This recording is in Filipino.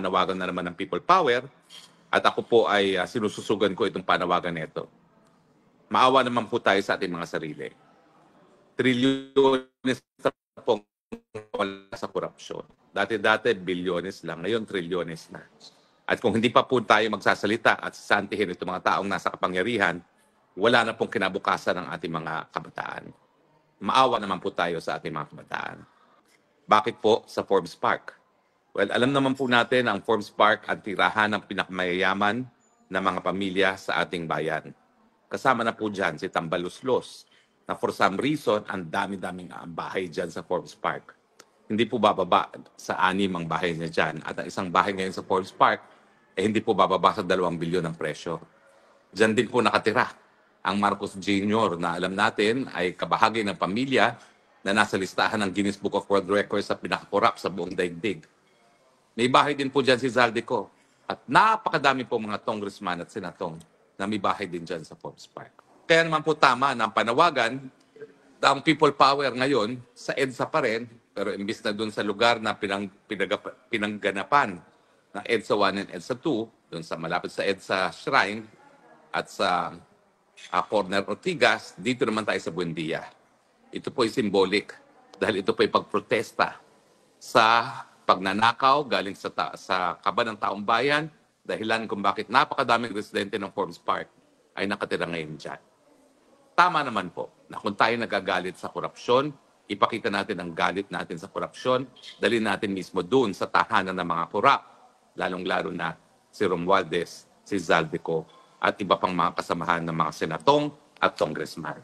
panawagan na naman ng people power at ako po ay sinususugan ko itong panawagan nito. Maawa naman po tayo sa ating mga sarili. Trilyones na po wala sa korupsyon. Dati-dati bilyones lang, ngayon trilyones na. At kung hindi pa po tayo magsasalita at sasantihin itong mga taong nasa kapangyarihan, wala na pong kinabukasan ng ating mga kabataan. Maawa naman po tayo sa ating mga kabataan. Bakit po sa Forbes Park? Well, alam naman po natin ang Forbes Park ang tirahan ng pinakamayayaman na mga pamilya sa ating bayan. Kasama na po dyan si Tambaluslos, na for some reason, ang dami-daming bahay dyan sa Forbes Park. Hindi po bababa sa 6 ang bahay niya dyan. At ang isang bahay ngayon sa Forbes Park, hindi po bababa sa 2 bilyon ang presyo. Dyan din po nakatira ang Marcos Jr. na alam natin ay kabahagi ng pamilya na nasa listahan ng Guinness Book of World Records sa pinakakorap sa buong daigdig. May bahay din po dyan si Zaldico. At napakadami po mga congressman at senatong na may bahay din dyan sa Forbes Park. Kaya naman po tama na ang panawagan, ang people power ngayon sa EDSA pa rin, pero imbis na doon sa lugar na pinangganapan ng EDSA 1 and EDSA 2, doon sa malapit sa EDSA Shrine at sa Corner Ortigas, dito naman tayo sa Buendia. Ito po ay symbolic dahil ito po ay pagprotesta sa pagnanakaw galing sa kaba ng taong bayan, dahilan kung bakit napakadaming residente ng Forbes Park ay nakatira ngayon dyan. Tama naman po na kung tayo nagagalit sa korupsyon, ipakita natin ang galit natin sa korupsyon, dalhin natin mismo doon sa tahanan ng mga korap, lalong-lalo na si Romualdez, si Zaldico, at iba pang mga kasamahan ng mga senatong at congressman.